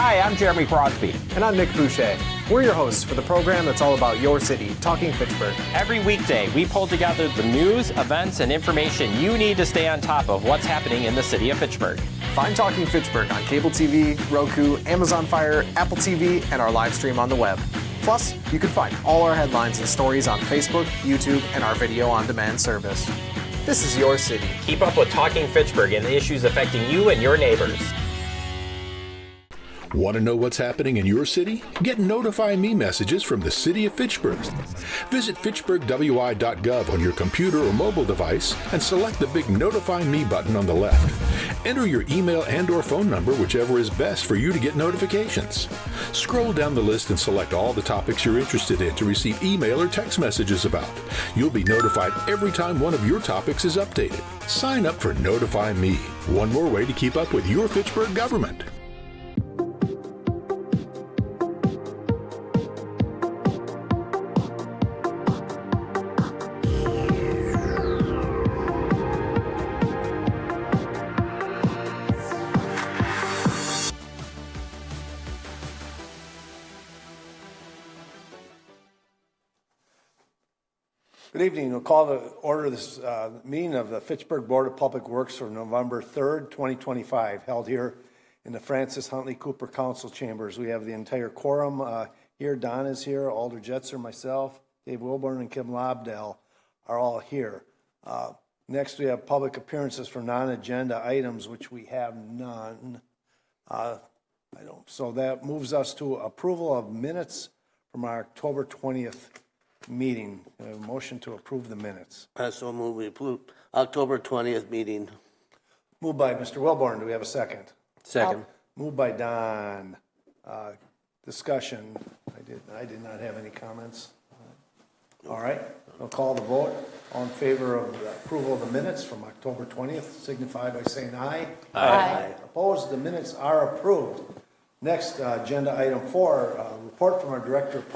Hi, I'm Jeremy Crosby. And I'm Nick Boucher. We're your hosts for the program that's all about your city, Talking Fitchburg. Every weekday, we pull together the news, events, and information you need to stay on top of what's happening in the city of Fitchburg. Find Talking Fitchburg on cable TV, Roku, Amazon Fire, Apple TV, and our live stream on the web. Plus, you can find all our headlines and stories on Facebook, YouTube, and our video on demand service. This is your city. Keep up with Talking Fitchburg and the issues affecting you and your neighbors. Want to know what's happening in your city? Get Notify Me messages from the City of Fitchburg. Visit fitchburgwi.gov on your computer or mobile device and select the big Notify Me button on the left. Enter your email and/or phone number, whichever is best for you to get notifications. Scroll down the list and select all the topics you're interested in to receive email or text messages about. You'll be notified every time one of your topics is updated. Sign up for Notify Me. One more way to keep up with your Fitchburg government. Good evening. We'll call to order this meeting of the Fitchburg Board of Public Works for November 3rd, 2025, held here in the Francis Huntley Cooper Council Chambers. We have the entire quorum here. Don is here, Alder Jetzer, myself, Dave Wilburn, and Kim Lobdell are all here. Next, we have public appearances for non-agenda items, which we have none. So that moves us to approval of minutes from our October 20th meeting. A motion to approve the minutes. So move we approve October 20th meeting. Moved by Mr. Wilborn. Do we have a second? Second. Moved by Don. Discussion. I did not have any comments. All right. I'll call the vote. All in favor of the approval of the minutes from October 20th, signify by saying aye. Aye. Opposed? The minutes are approved. Next, agenda item 4, report from our Director of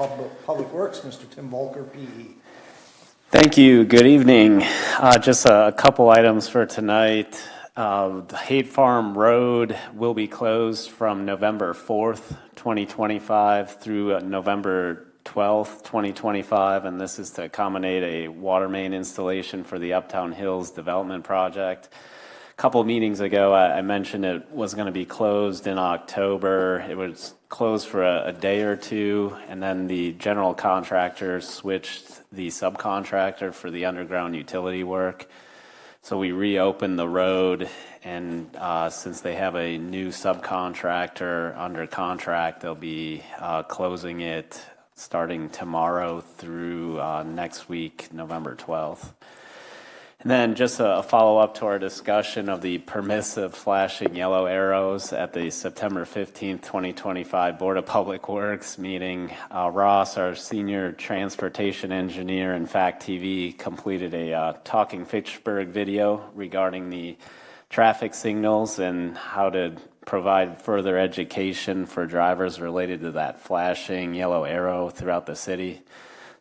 Public Works, Mr. Tim Volker, PE. Thank you. Good evening. Just a couple items for tonight. The Haight Farm Road will be closed from November 4th, 2025 through November 12th, 2025, and this is to accommodate a water main installation for the Uptown Hills development project. A couple meetings ago, I mentioned it was going to be closed in October. It was closed for a day or two, and then the general contractor switched the subcontractor for the underground utility work. So we reopened the road, and since they have a new subcontractor under contract, they'll be closing it starting tomorrow through next week, November 12th. And then just a follow-up to our discussion of the permissive flashing yellow arrows at the September 15th, 2025 Board of Public Works meeting. Ross, our senior transportation engineer in FACTv, completed a Talking Fitchburg video regarding the traffic signals and how to provide further education for drivers related to that flashing yellow arrow throughout the city.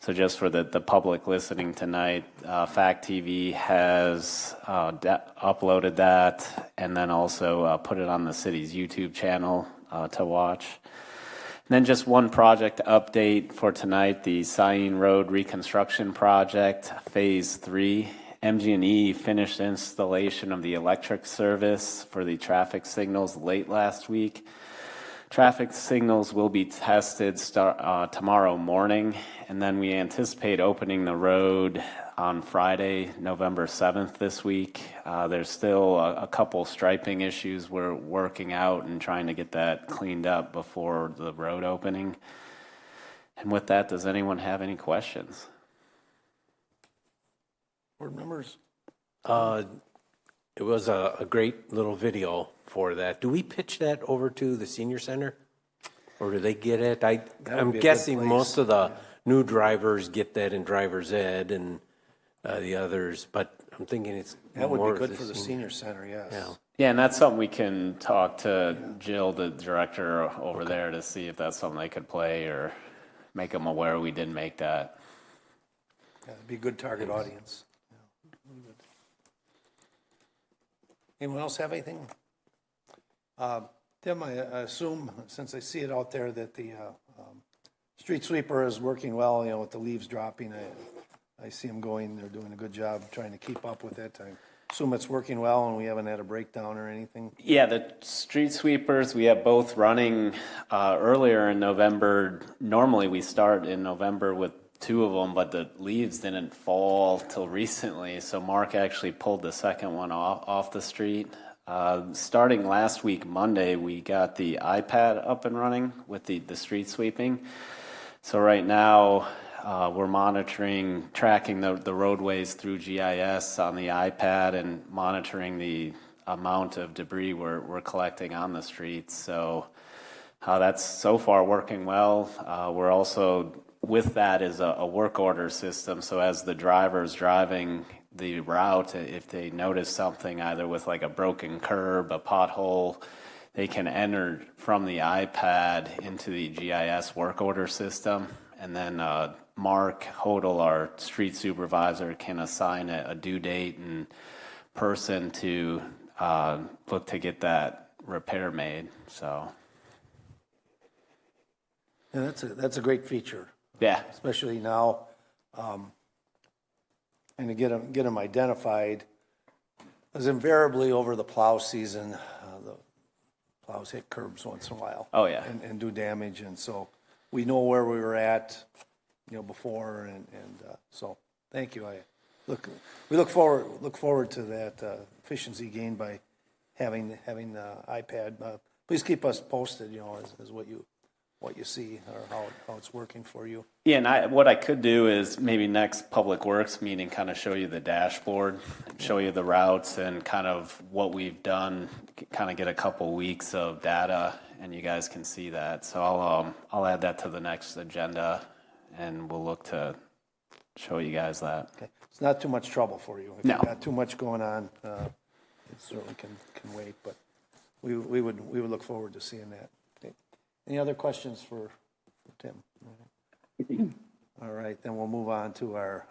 So just for the public listening tonight, FACTv has uploaded that and then also put it on the city's YouTube channel to watch. And then just one project update for tonight, the Cyene Road Reconstruction Project, Phase 3. MG&E finished installation of the electric service for the traffic signals late last week. Traffic signals will be tested tomorrow morning, and then we anticipate opening the road on Friday, November 7th this week. There's still a couple striping issues we're working out and trying to get that cleaned up before the road opening. And with that, does anyone have any questions? Board members? It was a great little video for that. Do we pitch that over to the senior center? Or do they get it? I'm guessing most of the new drivers get that in driver's ed and the others, but I'm thinking it's that would more be good for the senior center, yes. Yeah. Yeah, and that's something we can talk to Jill, the director over there, to see if that's something they could play or make them aware we did make that. Yeah, it'd be a good target audience. Yeah. Anyone else have anything? Tim, I assume, since I see it out there, that the street sweeper is working well, with the leaves dropping. I see them going, they're doing a good job trying to keep up with it. I assume it's working well and we haven't had a breakdown or anything. Yeah, the street sweepers, we have both running earlier in November. Normally we start in November with 2 of them, but the leaves didn't fall till recently. So Mark actually pulled the second one off the street. Starting last week, Monday, we got the iPad up and running with the street sweeping. So right now, we're monitoring, tracking the roadways through GIS on the iPad and monitoring the amount of debris we're collecting on the streets. So that's so far working well. We're also, with that is a work order system. So as the driver's driving the route, if they notice something either with like a broken curb, a pothole, they can enter from the iPad into the GIS work order system. And then Mark Hodel, our street supervisor, can assign a due date and person to look to get that repair made. So, Yeah, that's a great feature. yeah. Especially now, and to get them identified, because invariably over the plow season, the plows hit curbs once in a while. Oh, yeah. And do damage, and so we know where we were at, before, and so thank you. We look forward to that efficiency gain by having the iPad. Please keep us posted, as what you see or how it's working for you. Yeah, and what I could do is maybe next Public Works meeting kind of show you the dashboard, show you the routes and kind of what we've done, kind of get a couple weeks of data, and you guys can see that. So I'll add that to the next agenda, and we'll look to show you guys that. Okay. It's not too much trouble for you. If No. you've got too much going on, it certainly can wait, but we would look forward to seeing that. Okay. Any other questions for Tim? All right, then we'll move on to our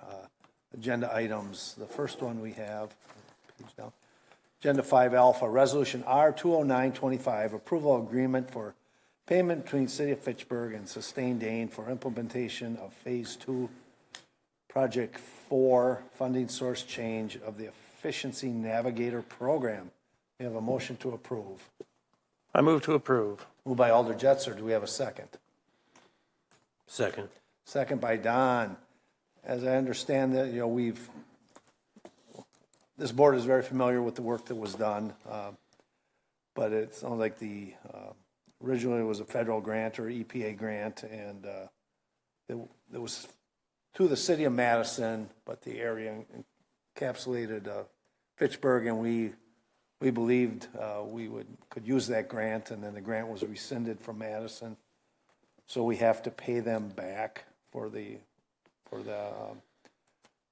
agenda items. The first one we have, page down, Agenda 5 Alpha, Resolution R20925, approval agreement for payment between City of Fitchburg and Sustained Aid for implementation of Phase 2, Project 4, funding source change of the Efficiency Navigator Program. We have a motion to approve. I move to approve. Moved by Alder Jetzer. Do we have a second? Second. Second by Don. As I understand that, this board is very familiar with the work that was done, but it sounds like originally it was a federal grant or EPA grant, and it was to the city of Madison, but the area encapsulated Fitchburg, and we believed we could use that grant, and then the grant was rescinded from Madison, so we have to pay them back for the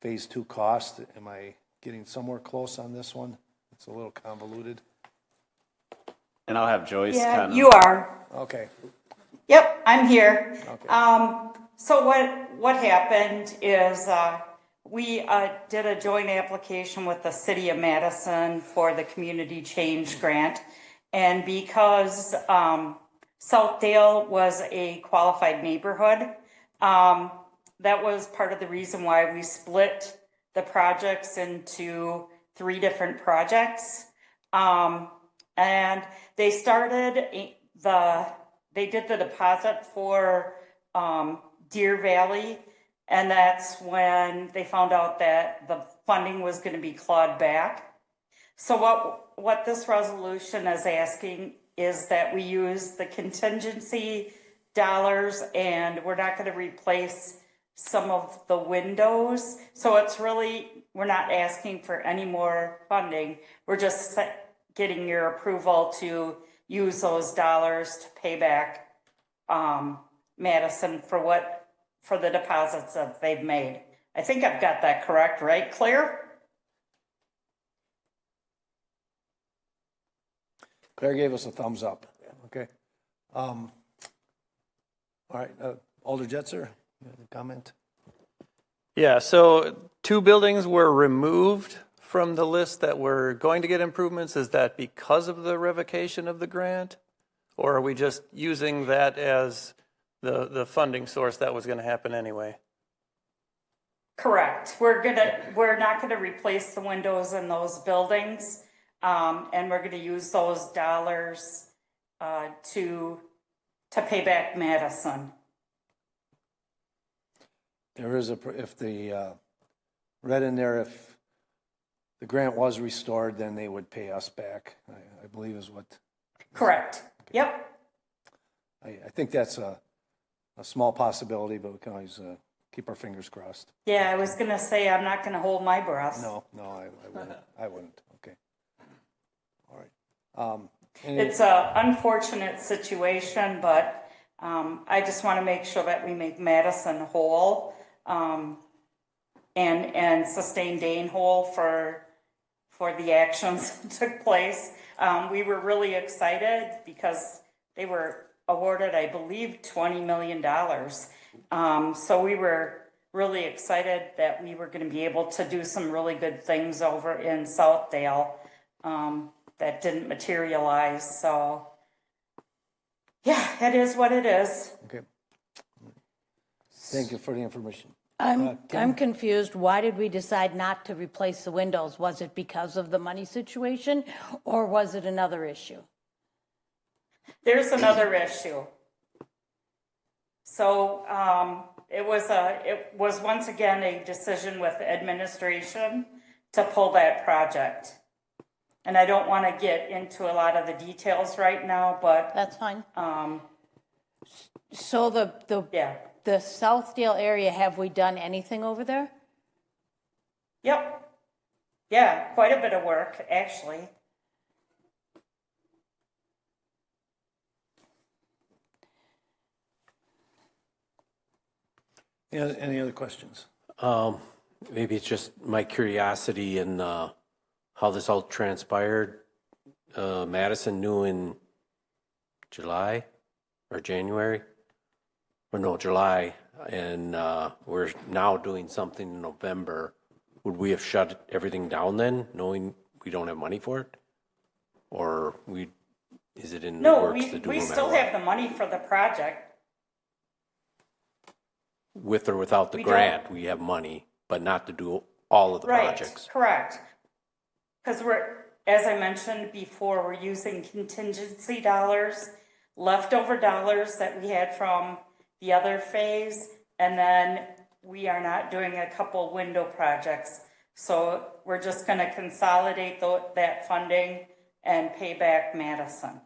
Phase 2 cost. Am I getting somewhere close on this one? It's a little convoluted. And I'll have Joyce Yeah, kind of. you are. Okay. Yep, I'm here. Okay. So what happened is we did a joint application with the City of Madison for the Community Change Grant. And because Southdale was a qualified neighborhood, that was part of the reason why we split the projects into 3 different projects. And they did the deposit for Deer Valley, and that's when they found out that the funding was going to be clawed back. So what this resolution is asking is that we use the contingency dollars, and we're not going to replace some of the windows. So it's really, we're not asking for any more funding. We're just getting your approval to use those dollars to pay back Madison for the deposits that they've made. I think I've got that correct, right, Claire? Claire gave us a thumbs up. Okay. All right, Alder Jetzer, you have a comment? Yeah, so 2 buildings were removed from the list that were going to get improvements. Is that because of the revocation of the grant? Or are we just using that as the funding source that was going to happen anyway? Correct. We're not gonna replace the windows in those buildings, and we're gonna use those dollars to pay back Madison. There is if the, read in there, if the grant was restored, then they would pay us back, I believe is what. Correct. Yep. I think that's a small possibility, but we can always keep our fingers crossed. Yeah, I was gonna say, I'm not gonna hold my breath. No, I wouldn't. Okay. All right. It's a unfortunate situation, but I just want to make sure that we make Madison whole, and sustain Dane whole for the actions that took place. We were really excited because they were awarded, I believe, $20 million. So we were really excited that we were going to be able to do some really good things over in Southdale that didn't materialize. So yeah, it is what it is. Okay. Thank you for the information. I'm confused. Why did we decide not to replace the windows? Was it because of the money situation, or was it another issue? There's another issue. So it was once again a decision with the administration to pull that project. And I don't want to get into a lot of the details right now, but That's fine. So yeah. the Southdale area, have we done anything over there? Yep. Yeah, quite a bit of work, actually. Any other questions? Maybe it's just my curiosity and how this all transpired. Madison knew in July or January, or no, July, and we're now doing something in November. Would we have shut everything down then, knowing we don't have money for it? Or is it in the No, works to do we no still matter what? have the money for the project. With or without the We grant, we have money, but not to do all of the Right, projects. correct. Because as I mentioned before, we're using contingency dollars, leftover dollars that we had from the other phase, and then we are not doing a couple window projects. So we're just going to consolidate that funding and pay back Madison.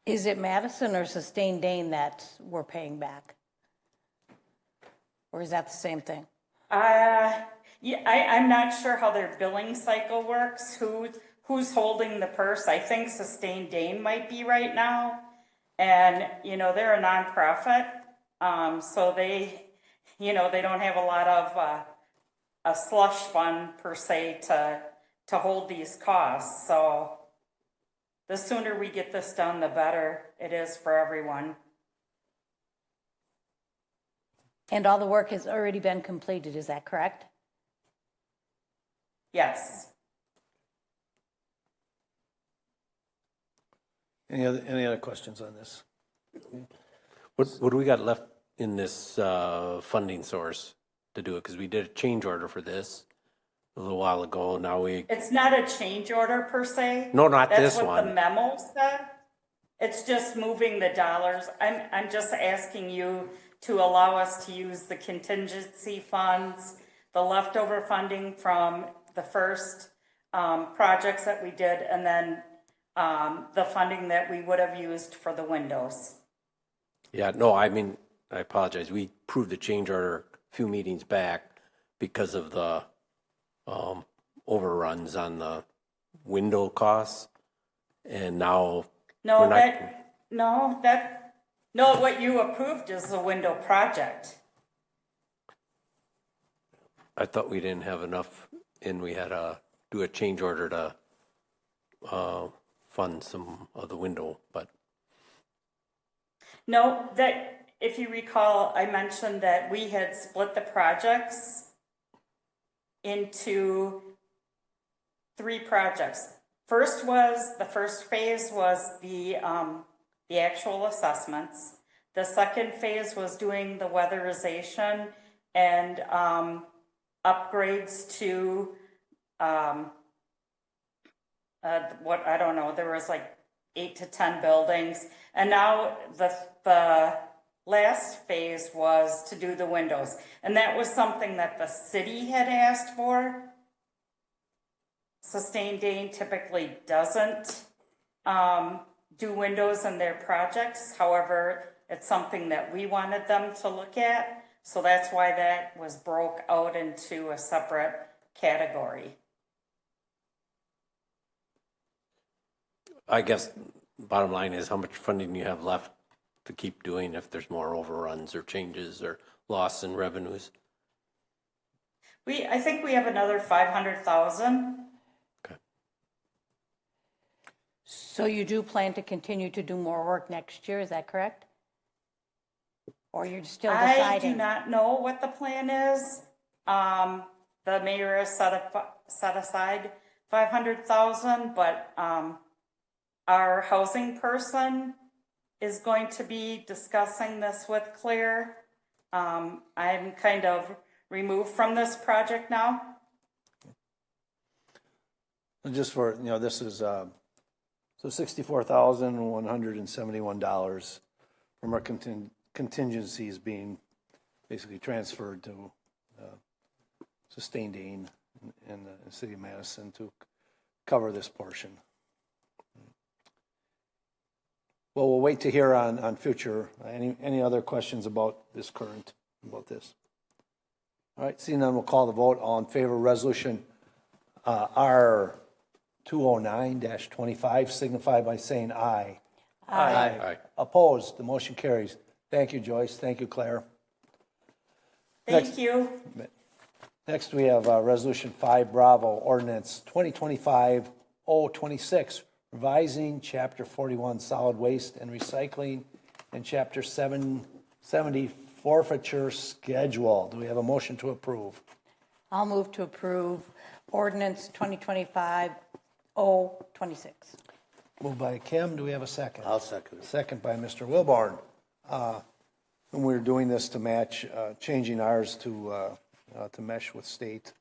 Is it Madison or Sustain Dane that we're paying back? Or is that the same thing? Yeah, I'm not sure how their billing cycle works, who's holding the purse. I think Sustain Dane might be right now. And, they're a nonprofit, so they don't have a lot of a slush fund per se to hold these costs. So the sooner we get this done, the better it is for everyone. And all the work has already been completed, is that correct? Yes. Any other questions on this? What do we got left in this funding source to do it? Because we did a change order for this a little while ago. Now It's not a change order per se. No, not That's this what one. the memo said. It's just moving the dollars. I'm just asking you to allow us to use the contingency funds, the leftover funding from the first projects that we did, and then the funding that we would have used for the windows. Yeah, no, I apologize. We approved the change order a few meetings back because of the overruns on the window costs, and now what you approved is the window project. I thought we didn't have enough, and we had to do a change order to fund some of the window, but. No, that, if you recall, I mentioned that we had split the projects into 3 projects. The first phase was the actual assessments. The second phase was doing the weatherization and upgrades to what, I don't know, there was like 8 to 10 buildings. And now the last phase was to do the windows. And that was something that the city had asked for. Sustained Dane typically doesn't do windows in their projects. However, it's something that we wanted them to look at. So that's why that was broke out into a separate category. I guess bottom line is how much funding you have left to keep doing if there's more overruns or changes or loss in revenues. I think we have another 500,000. Okay. So you do plan to continue to do more work next year, is that correct? Or you're still deciding? I do not know what the plan is. The mayor has set aside 500,000, but our housing person is going to be discussing this with Claire. I'm kind of removed from this project now. Just for, this is, so $64,171 from our contingencies being basically transferred to Sustained Dane in the city of Madison to cover this portion. Well, we'll wait to hear on future. Any other questions about this? All right, seeing none, we'll call the vote. All in favor of resolution R209-25 signify by saying aye. Aye. Opposed, the motion carries. Thank you, Joyce. Thank you, Claire. Thank you. Next, we have Resolution 5 Bravo, Ordinance 2025-026, revising Chapter 41 Solid Waste and Recycling and Chapter 770 Forfeiture Schedule. Do we have a motion to approve? I'll move to approve Ordinance 2025-026. Moved by Kim. Do we have a second? I'll second it. Second by Mr. Wilborn. And we're doing this to match, changing ours to mesh with state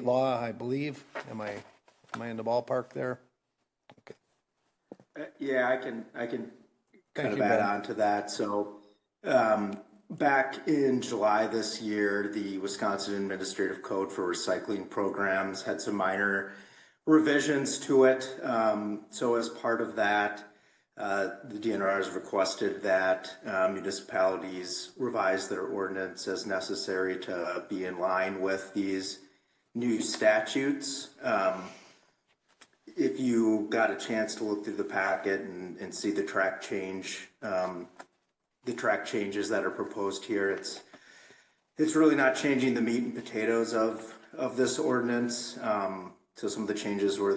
law, I believe. Am I in the ballpark there? Okay. Yeah, I can kind of you, add Ben. on to that. So back in July this year, the Wisconsin Administrative Code for Recycling Programs had some minor revisions to it. So as part of that, the DNR has requested that municipalities revise their ordinance as necessary to be in line with these new statutes. If you got a chance to look through the packet and see the track changes that are proposed here, it's really not changing the meat and potatoes of this ordinance. So some of the changes were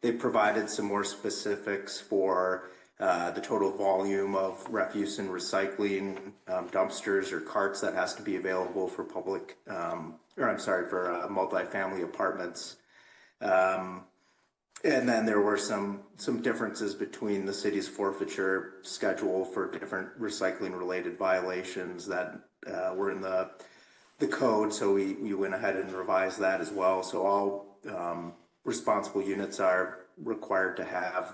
they provided some more specifics for the total volume of refuse and recycling dumpsters or carts that has to be available for for multifamily apartments. And then there were some differences between the city's forfeiture schedule for different recycling related violations that were in the code. So we went ahead and revised that as well. So all responsible units are required to have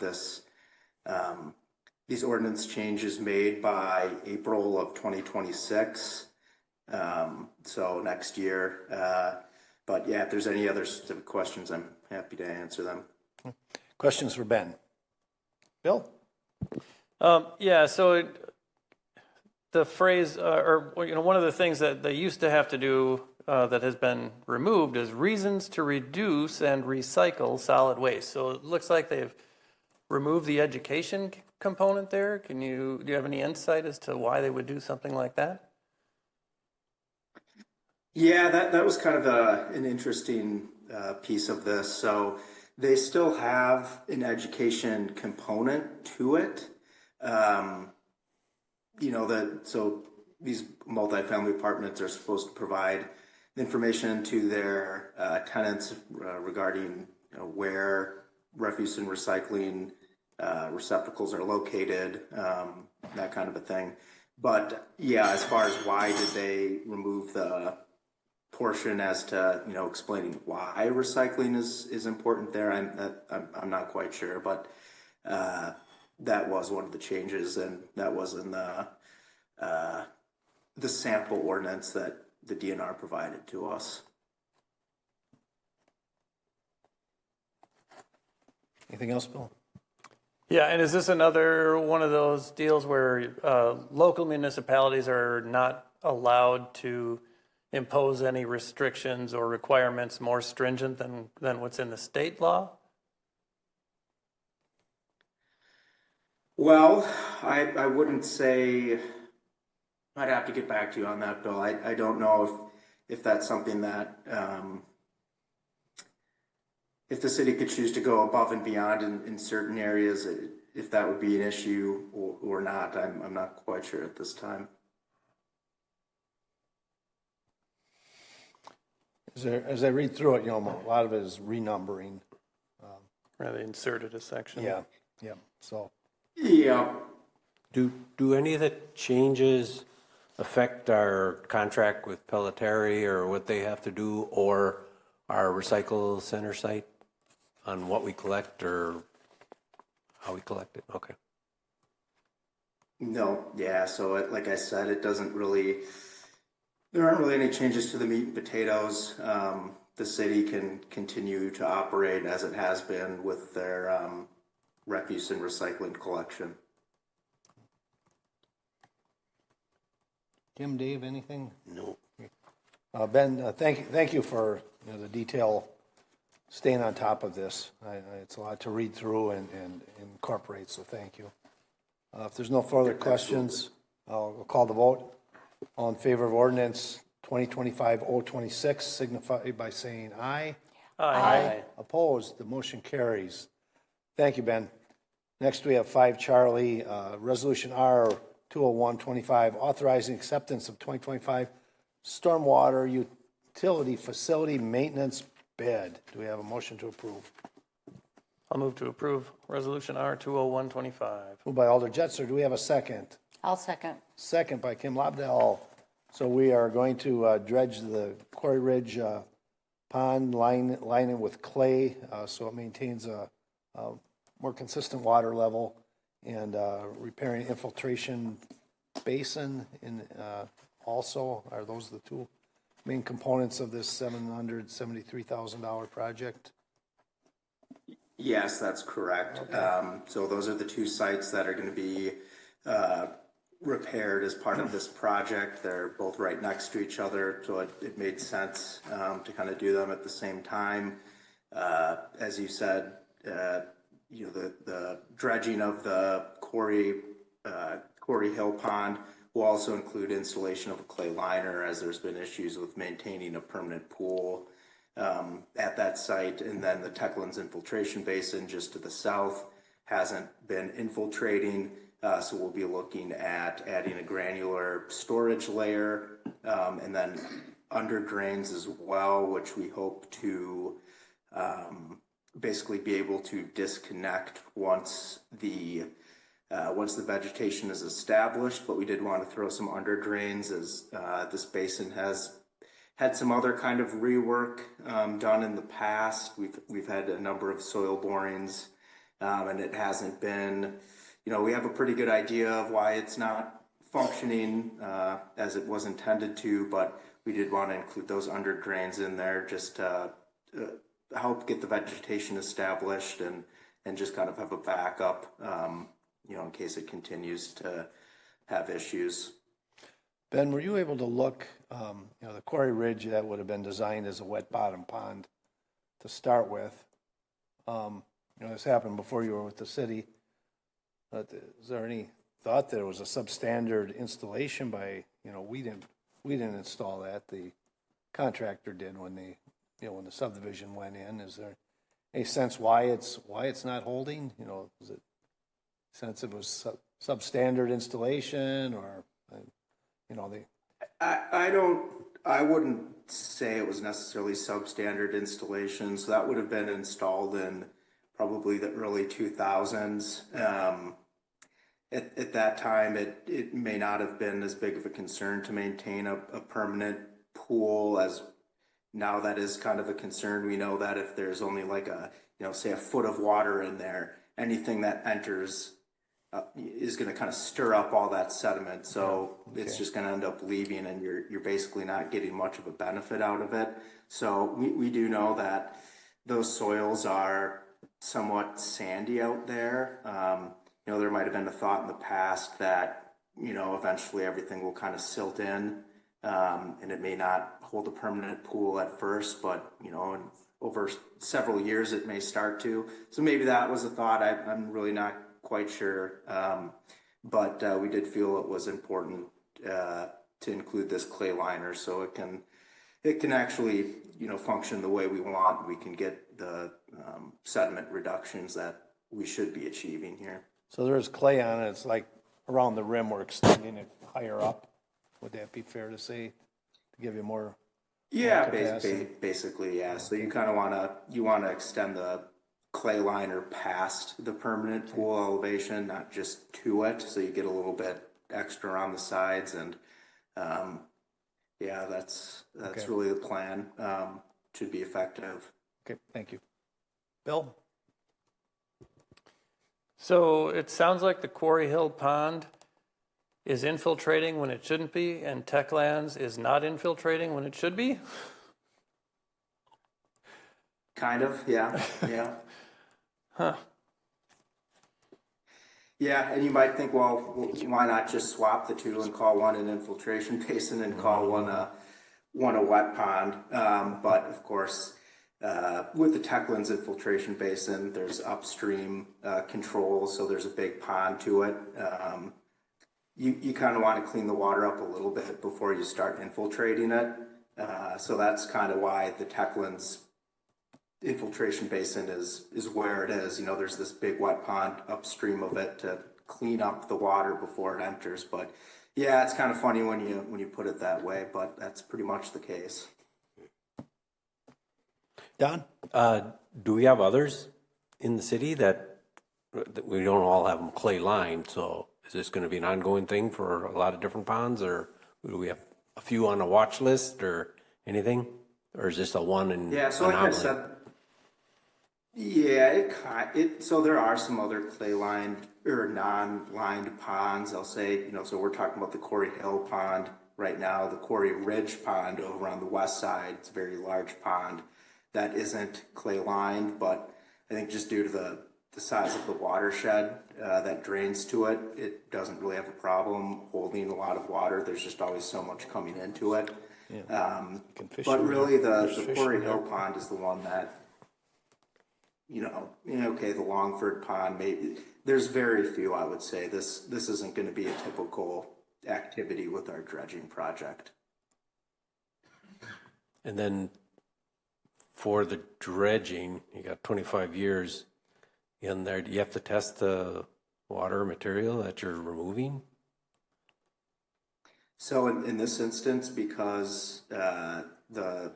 these ordinance changes made by April of 2026. So next year. But yeah, if there's any other specific questions, I'm happy to answer them. Questions for Ben? Bill? Yeah, so the phrase, one of the things that they used to have to do that has been removed is reasons to reduce and recycle solid waste. So it looks like they've removed the education component there. Do you have any insight as to why they would do something like that? Yeah, that was kind of an interesting piece of this. So they still have an education component to it. So these multifamily apartments are supposed to provide information to their tenants regarding where refuse and recycling receptacles are located, that kind of a thing. But yeah, as far as why did they remove the portion as to explaining why recycling is important there, I'm not quite sure, but that was one of the changes, and that was in the sample ordinance that the DNR provided to us. Anything else, Bill? Yeah, and is this another one of those deals where local municipalities are not allowed to impose any restrictions or requirements more stringent than what's in the state law? Well, I wouldn't say. I'd have to get back to you on that, Bill. I don't know if that's something that if the city could choose to go above and beyond in certain areas, if that would be an issue or not. I'm not quite sure at this time. As I read through it, a lot of it is renumbering. They inserted a section. Yeah, yeah. So. Yeah. Do any of the changes affect our contract with Pelletary or what they have to do, or our recycle center site on what we collect or how we collect it? Okay. No, yeah. So like I said, it doesn't really. There aren't really any changes to the meat and potatoes. The city can continue to operate as it has been with their refuse and recycling collection. Kim, Dave, anything? No. Ben, thank you for the detail, staying on top of this. It's a lot to read through and incorporate, so thank you. If there's no further questions, I'll call the vote. All in favor of ordinance 2025-026, signify by saying aye. Aye. Opposed, the motion carries. Thank you, Ben. Next, we have 5 Charlie, Resolution R 20125, authorizing acceptance of 2025 stormwater utility facility maintenance bid. Do we have a motion to approve? I'll move to approve Resolution R 20125. Moved by Alder Jetser. Do we have a second? I'll second. Second by Kim Lobdell. So we are going to dredge the Quarry Ridge pond, line it with clay so it maintains a more consistent water level, and repairing infiltration basin also. Are those the two main components of this $773,000 project? Yes, that's correct. Okay. So those are the two sites that are going to be repaired as part of this project. They're both right next to each other, so it made sense to kind of do them at the same time. As you said, the dredging of the Quarry Hill Pond will also include installation of a clay liner, as there's been issues with maintaining a permanent pool at that site. And then the Techlands infiltration basin just to the south hasn't been infiltrating, so we'll be looking at adding a granular storage layer and then under drains as well, which we hope to basically be able to disconnect once the vegetation is established. But we did want to throw some under drains, as this basin has had some other kind of rework done in the past. We've had a number of soil borings, and it hasn't been, we have a pretty good idea of why it's not functioning as it was intended to, but we did want to include those under drains in there just to help get the vegetation established and just kind of have a backup, in case it continues to have issues. Ben, were you able to look, the Quarry Ridge, that would have been designed as a wet bottom pond to start with. This happened before you were with the city. But is there any thought that it was a substandard installation by, we didn't install that. The contractor did when the subdivision went in. Is there any sense why it's not holding? Is it sense it was substandard installation, or I wouldn't say it was necessarily substandard installation. So that would have been installed in probably the early 2000s. At that time, it may not have been as big of a concern to maintain a permanent pool as now that is kind of a concern. We know that if there's only like say a foot of water in there, anything that enters is going to kind of stir up all that sediment. So it's just going to end up leaving, and you're basically not getting much of a benefit out of it. So we do know that those soils are somewhat sandy out there. There might have been a thought in the past that, eventually everything will kind of silt in, and it may not hold a permanent pool at first, but, over several years it may start to. So maybe that was a thought. I'm really not quite sure. But we did feel it was important to include this clay liner so it can actually, function the way we want. We can get the sediment reductions that we should be achieving here. So there's clay on it, it's like around the rim, we're extending it higher up. Would that be fair to say, to give you more? Yeah, capacity? basically, yeah. So you kind of want to extend the clay liner past the permanent pool elevation, not just to it. So you get a little bit extra on the sides, and that's really the plan. Should be effective. Okay, thank you. Bill? So it sounds like the Quarry Hill Pond is infiltrating when it shouldn't be, and Techlands is not infiltrating when it should be? Kind of, yeah. Huh. Yeah, and you might think, well, why not just swap the two and call one an infiltration basin and call one a wet pond? But of course, with the Techlands infiltration basin, there's upstream control, so there's a big pond to it. You kind of want to clean the water up a little bit before you start infiltrating it. So that's kind of why the Techlands infiltration basin is where it is. There's this big wet pond upstream of it to clean up the water before it enters. But yeah, it's kind of funny when you put it that way, but that's pretty much the case. Don? Do we have others in the city that we don't all have them clay lined? So is this going to be an ongoing thing for a lot of different ponds, or do we have a few on a watch list or anything? Or is this a one and so like I anomaly? said, yeah, so there are some other clay lined or non-lined ponds, I'll say, so we're talking about the Quarry Hill Pond right now, the Quarry Ridge Pond over on the west side. It's a very large pond that isn't clay lined, but I think just due to the size of the watershed that drains to it, it doesn't really have a problem holding a lot of water. There's just always so much coming into it. But really the Quarry Hill Pond is the one that, the Longford Pond, maybe there's very few, I would say. This isn't going to be a typical activity with our dredging project. And then for the dredging, you got 25 years in there. Do you have to test the water material that you're removing? So in this instance, because the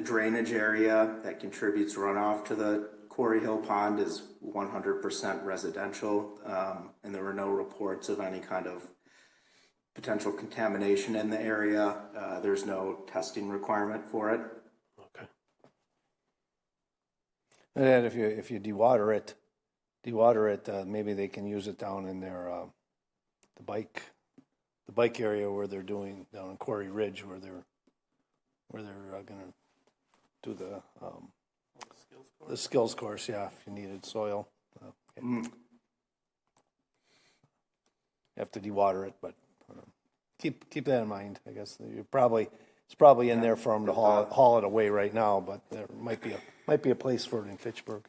drainage area that contributes runoff to the Quarry Hill Pond is 100% residential, and there were no reports of any kind of potential contamination in the area. There's no testing requirement for it. Okay. And if you dewater it, maybe they can use it down in their the bike area where they're doing down in Quarry Ridge where they're going to do the skills course. Yeah, if you needed soil, you have to dewater it, but keep that in mind. I guess it's probably in there for them to haul it away right now, but there might be a place for it in Fitchburg.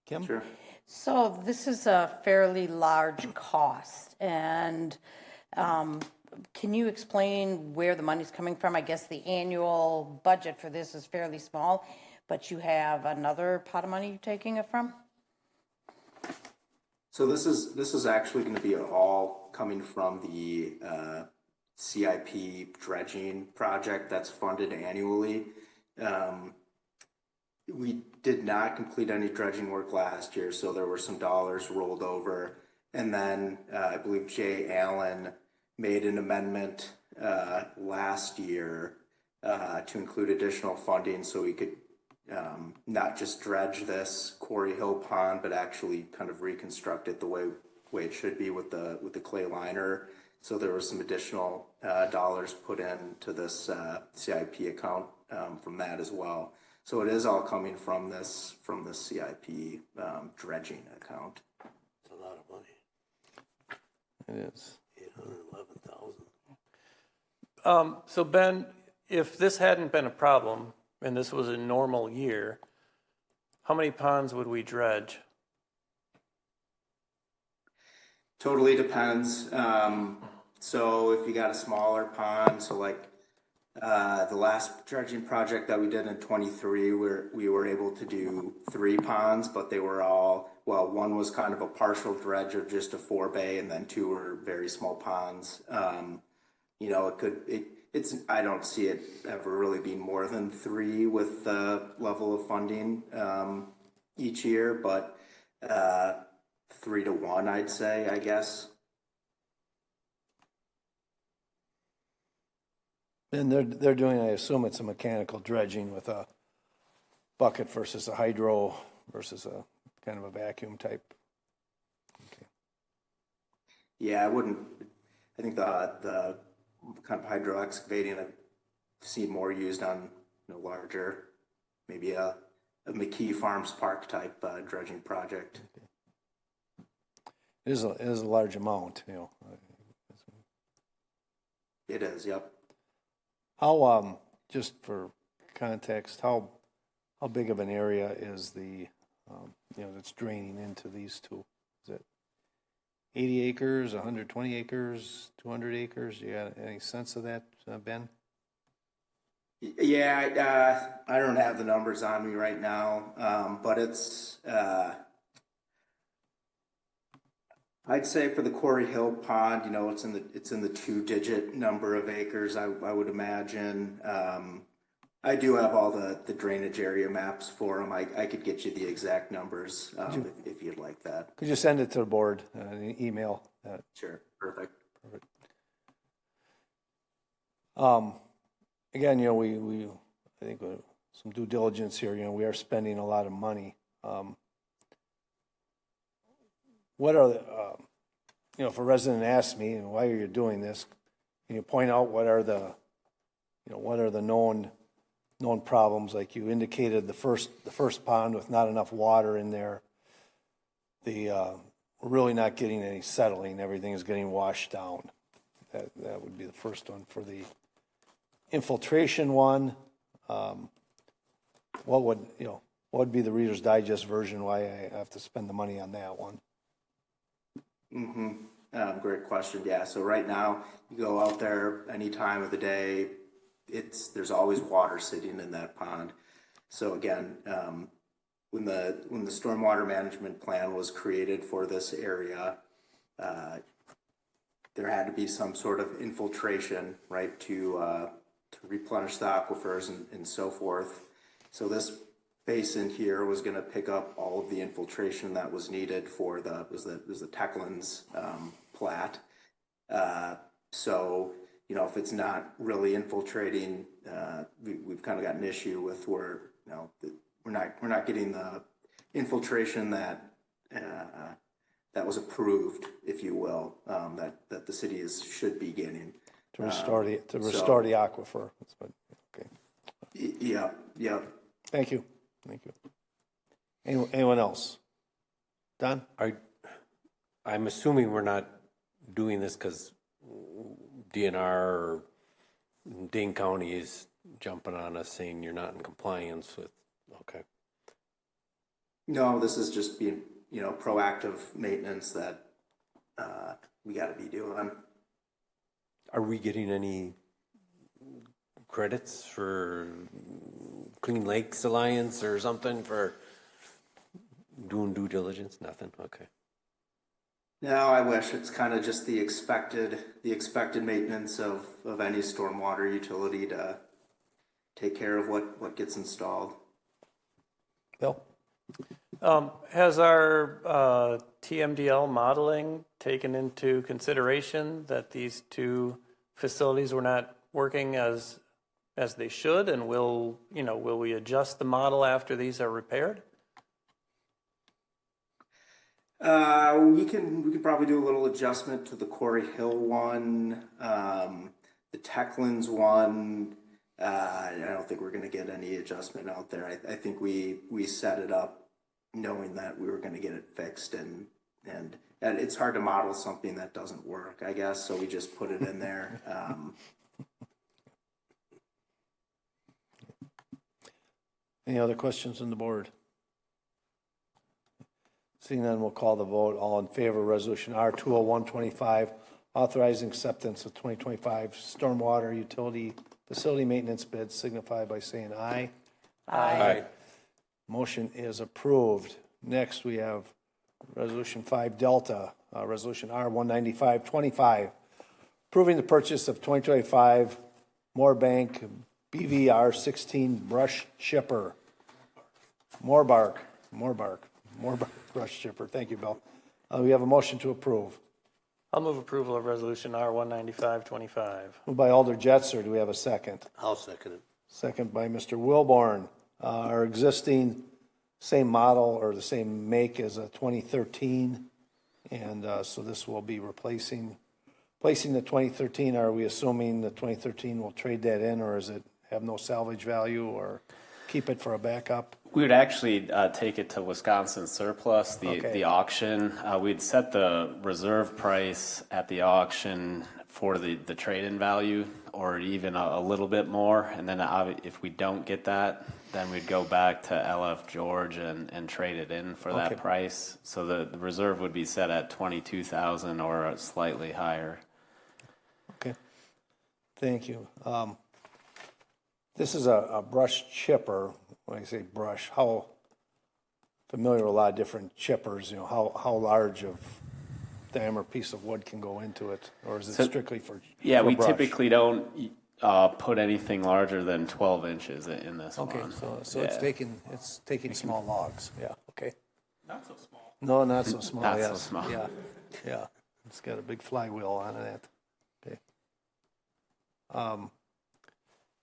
Kim? Sure. So this is a fairly large cost, and can you explain where the money's coming from? I guess the annual budget for this is fairly small, but you have another pot of money you're taking it from? So this is actually going to be all coming from the CIP dredging project that's funded annually. We did not complete any dredging work last year, so there were some dollars rolled over. And then I believe Jay Allen made an amendment last year to include additional funding so we could not just dredge this Quarry Hill Pond, but actually kind of reconstruct it the way it should be with the clay liner. So there was some additional dollars put into this CIP account from that as well. So it is all coming from this CIP dredging account. It's a lot of money. It is. 811,000. So Ben, if this hadn't been a problem and this was a normal year, how many ponds would we dredge? Totally depends. So if you got a smaller pond, so like the last dredging project that we did in 23, we were able to do 3 ponds, but they were all, well, one was kind of a partial dredge of just a 4-bay, and then 2 were very small ponds. You know, I don't see it ever really being more than 3 with the level of funding each year, but 3 to 1, I'd say, I guess. And they're doing, I assume it's a mechanical dredging with a bucket versus a hydro versus a kind of a vacuum type. Okay. Yeah, I think the kind of hydro excavating I've seen more used on larger, maybe a McKee Farms Park type dredging project. Okay. It is a large amount, you know. It is, yep. How, just for context, how big of an area is the, that's draining into these two? Is it 80 acres, 120 acres, 200 acres? You got any sense of that, Ben? Yeah, I don't have the numbers on me right now, but it's, I'd say for the Quarry Hill Pond, it's in the 2-digit number of acres, I would imagine. I do have all the drainage area maps for them. I could get you the exact numbers if you'd like that. Could you send it to the board, an email? Sure, perfect. Again, we I think some due diligence here. We are spending a lot of money. What are the, if a resident asks me, why are you doing this? Can you point out what are the known problems? Like you indicated, the first pond with not enough water in there. We're really not getting any settling. Everything is getting washed down. That would be the first one. For the infiltration one, what would be the Reader's Digest version? Why I have to spend the money on that one? Great question. Yeah. So right now, you go out there any time of the day, there's always water sitting in that pond. So again, when the stormwater management plan was created for this area, there had to be some sort of infiltration, right, to replenish the aquifers and so forth. So this basin here was going to pick up all of the infiltration that was needed for the Techlands plat. So if it's not really infiltrating, we've kind of got an issue with where we're not getting the infiltration that was approved, if you will, that the city should be getting to restore the aquifer. That's what, okay. Yeah. Thank you. Anyone else? Don? I'm assuming we're not doing this because DNR or Dane County is jumping on us saying you're not in compliance with. Okay. No, this is just being proactive maintenance that we got to be doing. Are we getting any credits for Clean Lakes Alliance or something for doing due diligence? Nothing. Okay. No, I wish. It's kind of just the expected maintenance of any stormwater utility to take care of what gets installed. Bill? Has our TMDL modeling taken into consideration that these two facilities were not working as they should, and will we adjust the model after these are repaired? We can probably do a little adjustment to the Quarry Hill one, the Techlands one. I don't think we're going to get any adjustment out there. I think we set it up knowing that we were going to get it fixed, and it's hard to model something that doesn't work, I guess. So we just put it in there. Any other questions on the board? Seeing none, we'll call the vote. All in favor of Resolution R 20125, authorizing acceptance of 2025 stormwater utility facility maintenance bids, signify by saying aye. Aye. Motion is approved. Next, we have Resolution 5 Delta, Resolution R 19525, approving the purchase of 2025 Moorbank BVR 16 brush chipper. Moorbark brush chipper. Thank you, Bill. We have a motion to approve. I'll move approval of Resolution R 19525. Moved by Alder Jetser. Do we have a second? I'll second it. Second by Mr. Wilborn. Our existing same model or the same make as a 2013, and so this will be replacing the 2013. Are we assuming the 2013 will trade that in, or is it have no salvage value, or keep it for a backup? We would actually take it to Wisconsin surplus, the auction. We'd set the reserve price at the auction for the trade-in value, or even a little bit more. And then if we don't get that, then we'd go back to LF George and trade it in for that price. So the reserve would be set at $22,000 or slightly higher. Okay. Thank you. This is a brush chipper. When I say brush, how familiar with a lot of different chippers, how large of diameter piece of wood can go into it, or is it strictly for we brush? typically don't put anything larger than 12 inches in this one. Okay, so it's taking small logs. Yeah. Okay. Not so small. No, not so small. Not yes. so small. Yeah. It's got a big flywheel on it. Okay.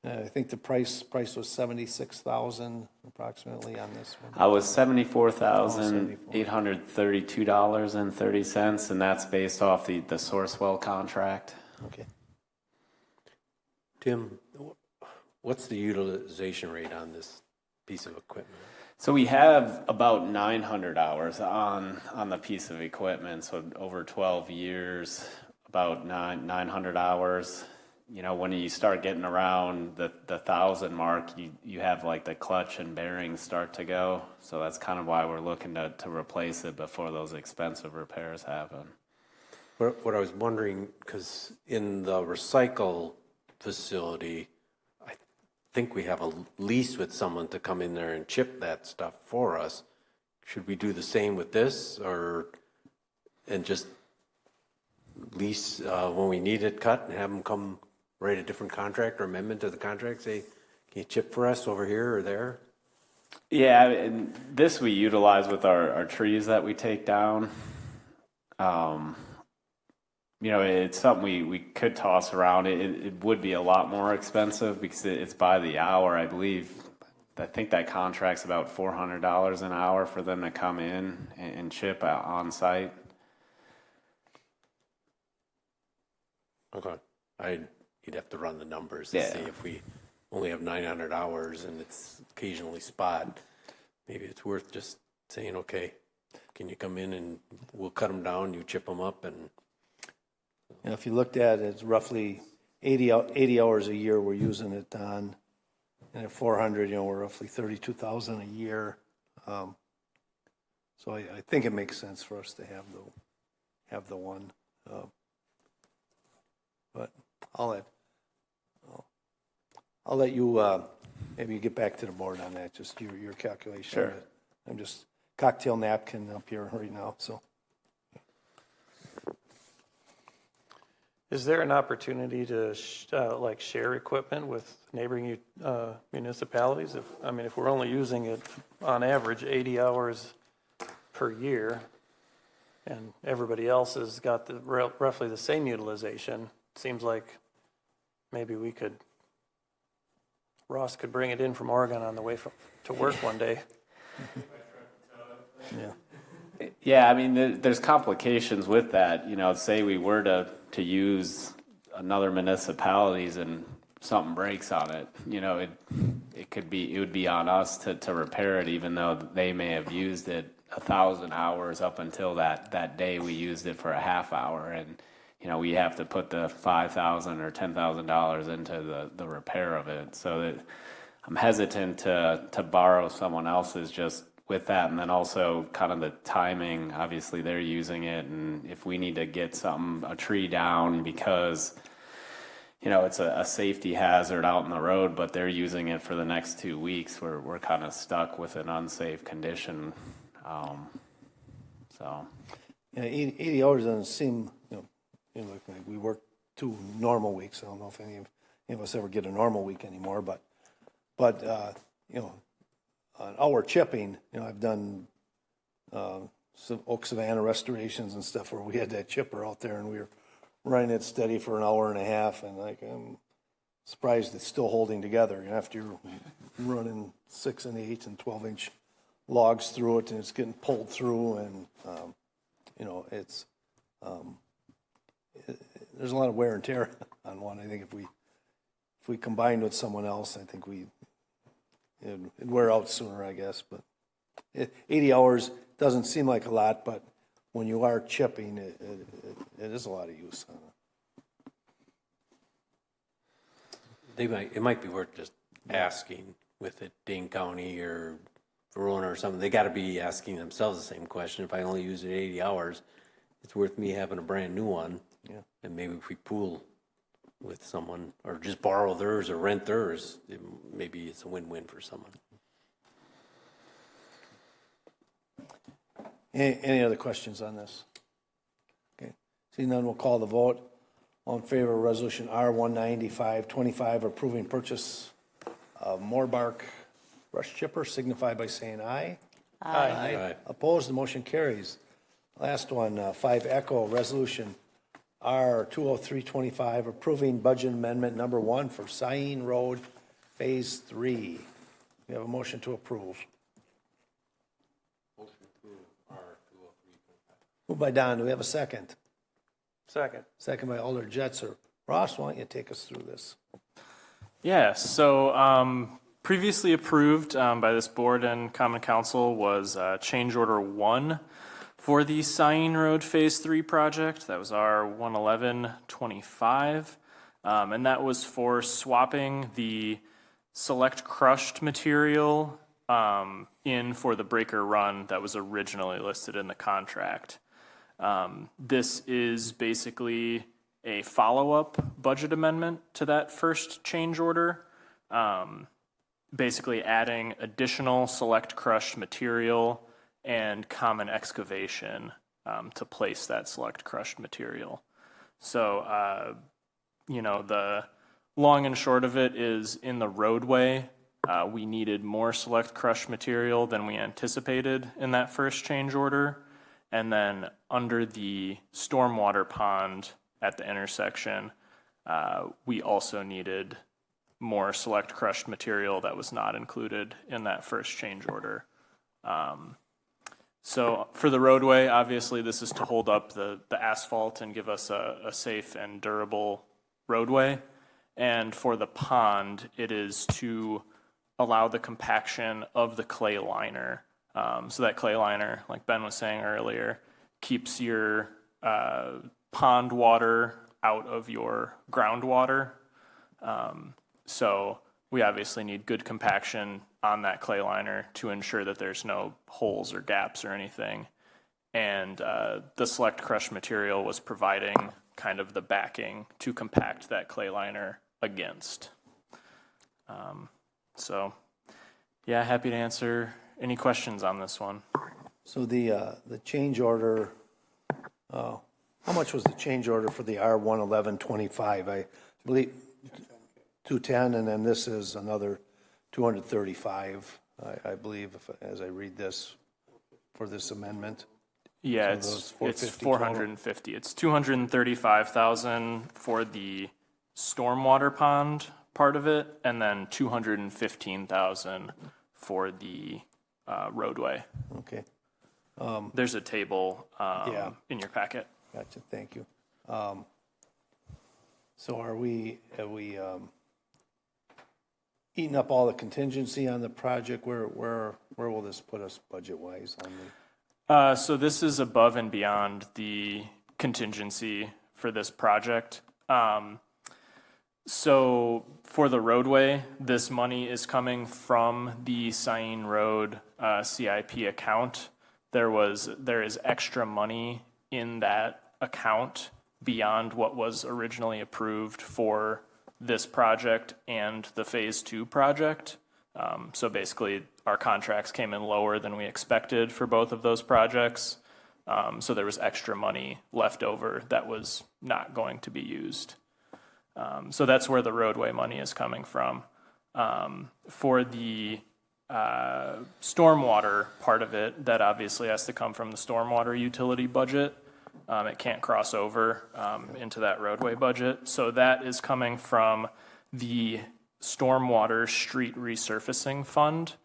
I think the price was $76,000 approximately on this one. I was $74,832.30, and that's based off the Sourcewell contract. Okay. Tim, what's the utilization rate on this piece of equipment? So we have about 900 hours on the piece of equipment. So over 12 years, about 900 hours. When you start getting around the 1,000 mark, you have like the clutch and bearings start to go. So that's kind of why we're looking to replace it before those expensive repairs happen. What I was wondering, because in the recycle facility, I think we have a lease with someone to come in there and chip that stuff for us. Should we do the same with this, and just lease when we need it cut and have them come write a different contract or amendment to the contract, say, can you chip for us over here or there? Yeah, and this we utilize with our trees that we take down. It's something we could toss around. It would be a lot more expensive because it's by the hour, I believe. I think that contract's about $400 an hour for them to come in and chip on site. Okay. You'd have to run the numbers to see if we only have 900 hours and it's occasionally spot. Maybe it's worth just saying, okay, can you come in and we'll cut them down, you chip them up, and if you looked at it, it's roughly 80 hours a year we're using it on, and at 400, we're roughly 32,000 a year. So I think it makes sense for us to have the one. But I'll let you maybe get back to the board on that, just your calculation. Sure. I'm just cocktail napkin up here right now, so. Is there an opportunity to like share equipment with neighboring municipalities? If we're only using it on average 80 hours per year, and everybody else has got roughly the same utilization, seems like maybe Ross could bring it in from Oregon on the way to work one day. Yeah. Yeah, I mean, there's complications with that. Say we were to use another municipalities and something breaks on it, it would be on us to repair it, even though they may have used it 1,000 hours up until that day we used it for a half hour, and we have to put the $5,000 or $10,000 into the repair of it. So that I'm hesitant to borrow someone else's just with that, and then also kind of the timing. Obviously, they're using it, and if we need to get a tree down because it's a safety hazard out in the road, but they're using it for the next 2 weeks, we're kind of stuck with an unsafe condition. So, 80 hours doesn't seem, like we work 2 normal weeks. I don't know if any of us ever get a normal week anymore, but on our chipping, I've done some Oak Savannah restorations and stuff where we had that chipper out there and we were running it steady for an hour and a half, and I'm surprised it's still holding together after you're running 6 and 8 and 12-inch logs through it, and it's getting pulled through, and it's there's a lot of wear and tear on one. I think if we combined with someone else, I think it'd wear out sooner, I guess. But 80 hours doesn't seem like a lot, but when you are chipping, it is a lot of use on it. It might be worth just asking with it, Dane County or Verona or something. They got to be asking themselves the same question. If I only use it 80 hours, it's worth me having a brand new one. Yeah. And maybe if we pool with someone or just borrow theirs or rent theirs, maybe it's a win-win for someone. Any other questions on this? Okay. Seeing none, we'll call the vote. All in favor of resolution R19525 approving purchase of Moorbark brush chipper, signify by saying aye. Aye. Opposed, the motion carries. Last one, 5 Echo resolution R20325 approving budget amendment number 1 for Sain Road Phase 3. We have a motion to approve. Motion to approve R20325. Moved by Don. Do we have a second? Second. Second by Alder Jetser. Ross, why don't you take us through this? Yeah, so previously approved by this board and Common Council was change order 1 for the Sain Road Phase 3 project. That was our 11125. And that was for swapping the select crushed material in for the breaker run that was originally listed in the contract. This is basically a follow-up budget amendment to that first change order, basically adding additional select crushed material and common excavation to place that select crushed material. So, the long and short of it is in the roadway, we needed more select crushed material than we anticipated in that first change order. And then under the stormwater pond at the intersection, we also needed more select crushed material that was not included in that first change order. So for the roadway, obviously this is to hold up the asphalt and give us a safe and durable roadway. And for the pond, it is to allow the compaction of the clay liner. So that clay liner, like Ben was saying earlier, keeps your pond water out of your groundwater. So we obviously need good compaction on that clay liner to ensure that there's no holes or gaps or anything. And the select crushed material was providing kind of the backing to compact that clay liner against. So yeah, happy to answer any questions on this one. So the change order, How much was the change order for the R11125? I believe 210, and then this is another 235, I believe, as I read this, for this amendment. Yeah, So it's those 450 450. It's 235,000 for the stormwater pond part of it, and then 215,000 for the roadway. Okay, There's a table Yeah. in your packet. gotcha, thank you. So have we eaten up all the contingency on the project? Where will this put us budget-wise on the? So this is above and beyond the contingency for this project. So for the roadway, this money is coming from the Cyene Road CIP account. There is extra money in that account beyond what was originally approved for this project and the Phase 2 project. So basically, our contracts came in lower than we expected for both of those projects. So there was extra money left over that was not going to be used. So that's where the roadway money is coming from. For the stormwater part of it, that obviously has to come from the stormwater utility budget. It can't cross over into that roadway budget. So that is coming from the stormwater street resurfacing fund.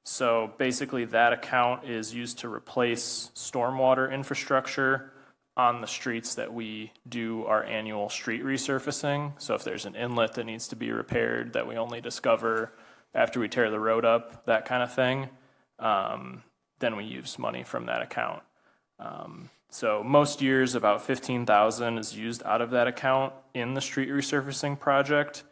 So basically that account is used to replace stormwater infrastructure on the streets that we do our annual street resurfacing. So if there's an inlet that needs to be repaired that we only discover after we tear the road up, that kind of thing, then we use money from that account. So most years about 15,000 is used out of that account in the street resurfacing project.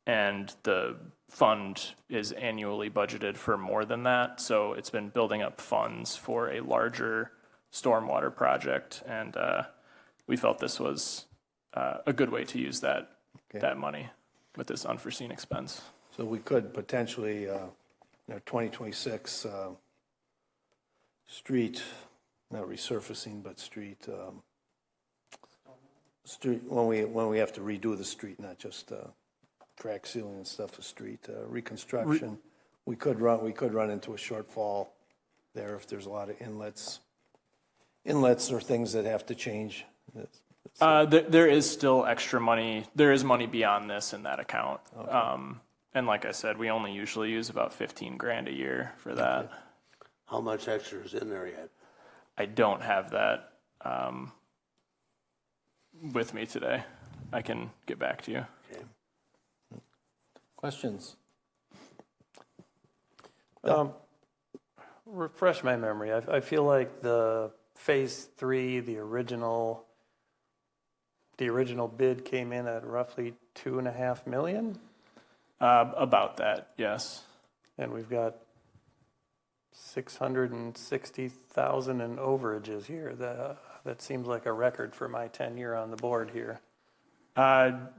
And the fund is annually budgeted for more than that. So it's been building up funds for a larger stormwater project. And we felt this was a good way to use that money with this unforeseen expense. So we could potentially, 2026 street, not resurfacing, but street, when we have to redo the street, not just crack sealing and stuff, the street reconstruction, we could run into a shortfall there if there's a lot of inlets or things that have to change. There is still extra money. There is money beyond this in that account. Okay. And like I said, we only usually use about 15 grand a year for that. Okay. How much extra is in there yet? I don't have that with me today. I can get back to you. Okay. Questions? Refresh my memory. I feel like the Phase 3, the original bid came in at roughly $2.5 million. About that, yes. And we've got 660,000 in overages here. That seems like a record for my tenure on the board here.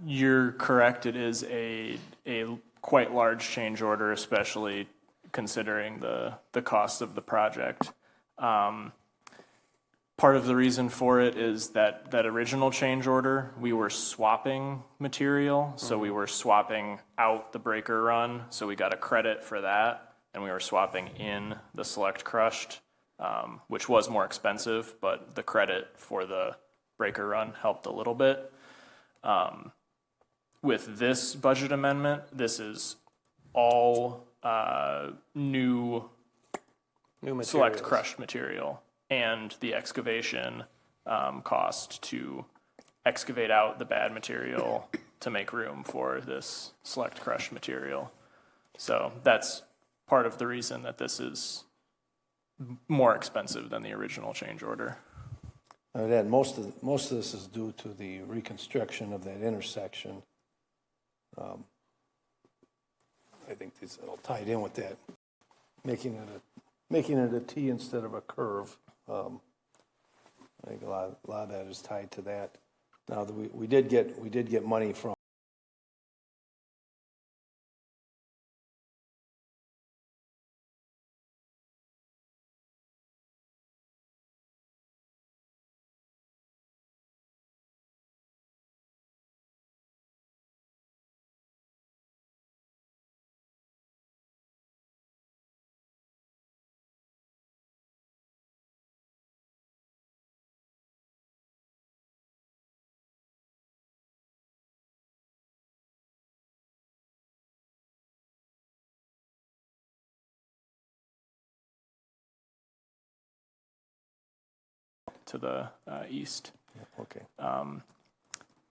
You're correct. It is a quite large change order, especially considering the cost of the project. Part of the reason for it is that original change order, we were swapping material. So we were swapping out the breaker run. So we got a credit for that. And we were swapping in the select crushed, which was more expensive, but the credit for the breaker run helped a little bit. With this budget amendment, this is all new select crushed material and the excavation cost to excavate out the bad material to make room for this select crushed material. So that's part of the reason that this is more expensive than the original change order. Ed, most of this is due to the reconstruction of that intersection. I think it's all tied in with that, making it a T instead of a curve. I think a lot of that is tied to that. Now we did get money from to the east. Okay.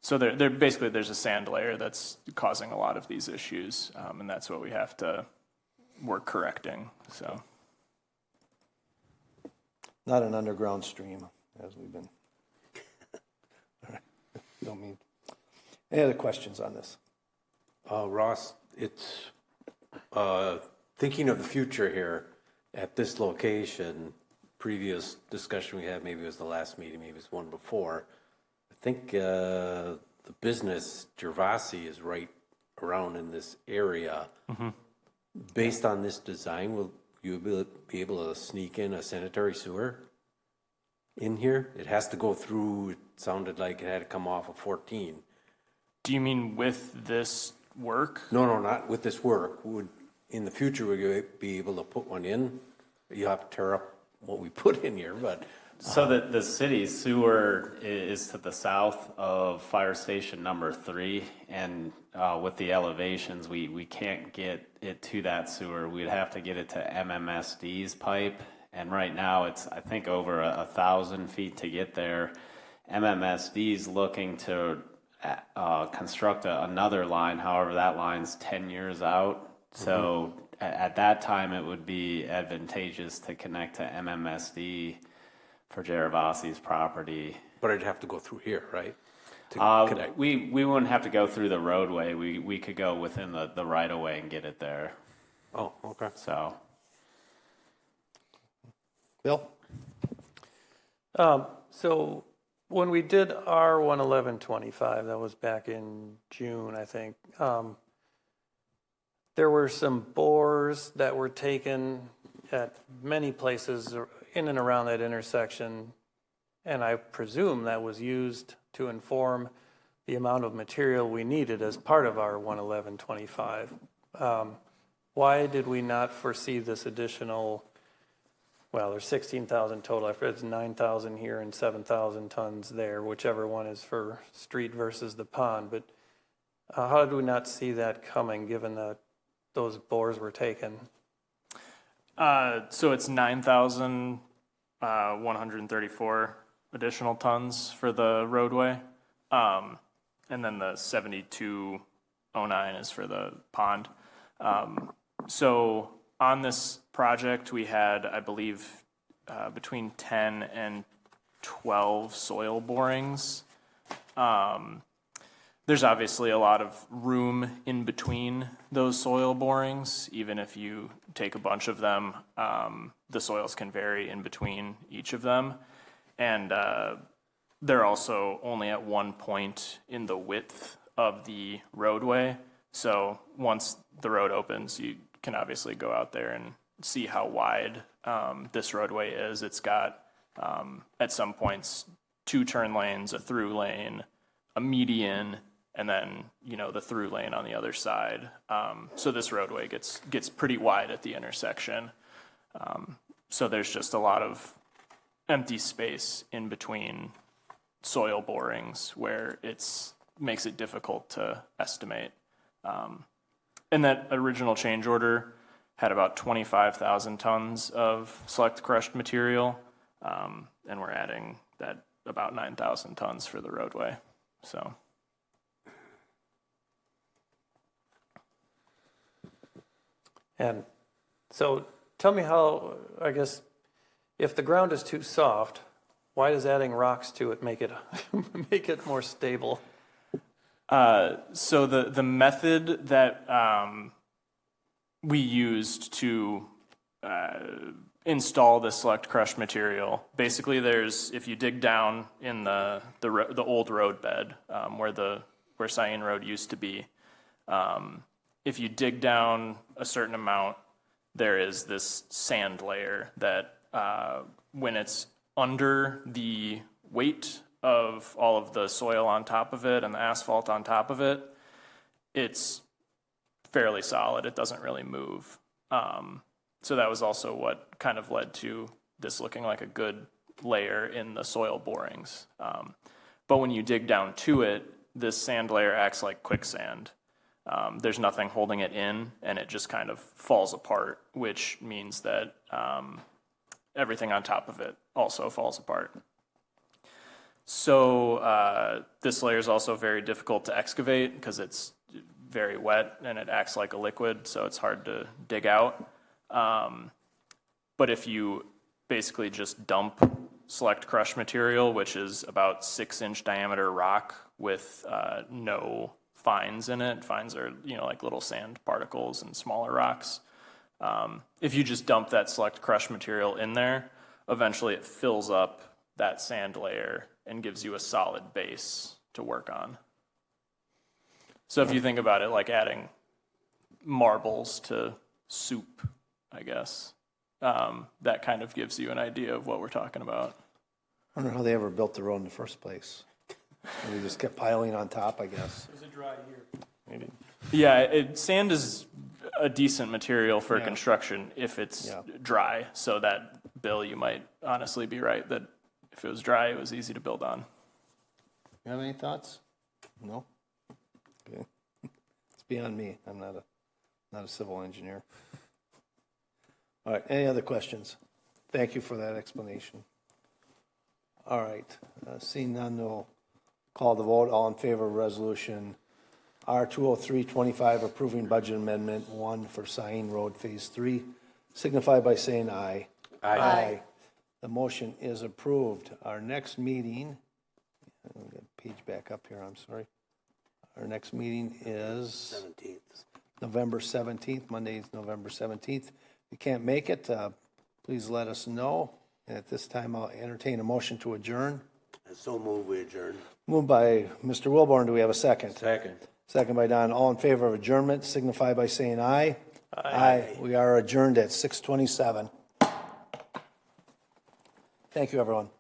So there basically there's a sand layer that's causing a lot of these issues, and that's what we have to work correcting. So Not an underground stream, as we've been. Don't mean. Any other questions on this? Ross, it's thinking of the future here at this location. Previous discussion we had, maybe it was the last meeting, maybe it was one before. I think the business Gervasi is right around in this area. Mm-hmm. Based on this design, will you be able to sneak in a sanitary sewer in here? It has to go through, it sounded like it had to come off of 14. do you mean with this work? No, not with this work. In the future, would you be able to put one in? You have to tear up what we put in here, but. So the city sewer is to the south of fire station number 3, and with the elevations, we can't get it to that sewer. We'd have to get it to MMSD's pipe, and right now it's, I think, over 1,000 feet to get there. MMSD's looking to construct another line, however, that line's 10 years out. So at that time, it would be advantageous to connect to MMSD for Gervasi's property. But I'd have to go through here, right? We wouldn't have to go through the roadway. We could go within the right of way and get it there. Oh, okay. So, Bill? So when we did our 11125, that was back in June, I think, there were some bores that were taken at many places in and around that intersection, and I presume that was used to inform the amount of material we needed as part of our 11125. Why did we not foresee this additional, well, there's 16,000 total. I forget, it's 9,000 here and 7,000 tons there, whichever one is for street versus the pond. But how did we not see that coming, given that those bores were taken? So it's 9,134 additional tons for the roadway. And then the 7,209 is for the pond. So on this project, we had, I believe, between 10 and 12 soil borings. There's obviously a lot of room in between those soil borings. Even if you take a bunch of them, the soils can vary in between each of them. And they're also only at one point in the width of the roadway. So once the road opens, you can obviously go out there and see how wide this roadway is. It's got, at some points, 2 turn lanes, a through lane, a median, and then, the through lane on the other side. So this roadway gets pretty wide at the intersection. So there's just a lot of empty space in between soil borings where makes it difficult to estimate. And that original change order had about 25,000 tons of select crushed material, and we're adding that about 9,000 tons for the roadway. So. And so tell me how, I guess, if the ground is too soft, why does adding rocks to it make it make it more stable? So the method that we used to install the select crushed material, basically if you dig down in the old road bed where Cyan Road used to be, if you dig down a certain amount, there is this sand layer that when it's under the weight of all of the soil on top of it and the asphalt on top of it, it's fairly solid. It doesn't really move. So that was also what kind of led to this looking like a good layer in the soil borings. But when you dig down to it, this sand layer acts like quicksand. There's nothing holding it in, and it just kind of falls apart, which means that everything on top of it also falls apart. So this layer is also very difficult to excavate because it's very wet and it acts like a liquid, so it's hard to dig out. But if you basically just dump select crushed material, which is about 6-inch diameter rock with no fines in it. Fines are, like little sand particles and smaller rocks. If you just dump that select crushed material in there, eventually it fills up that sand layer and gives you a solid base to work on. So if you think about it like adding marbles to soup, I guess, that kind of gives you an idea of what we're talking about. I wonder how they ever built the road in the first place. They just kept piling on top, I guess. Is it dry here? Maybe. Yeah, sand is a decent material for construction if it's dry. So that, Bill, you might honestly be right that if it was dry, it was easy to build on. You have any thoughts? No? Okay. It's beyond me. I'm not a civil engineer. All right, any other questions? Thank you for that explanation. All right, seeing none, we'll call the vote. All in favor of resolution R-203-25, approving budget amendment 1 for Sain Road Phase 3, signify by saying aye. Aye. The motion is approved. Our next meeting, I'll get the page back up here, I'm sorry. Our next meeting is 17th. November 17th, Monday is November 17th. If you can't make it, please let us know. And at this time, I'll entertain a motion to adjourn. And so move we adjourn. Moved by Mr. Wilborn. Do we have a second? Second. Second by Don. All in favor of adjournment, signify by saying aye. Aye. We are adjourned at 6:27. Thank you, everyone.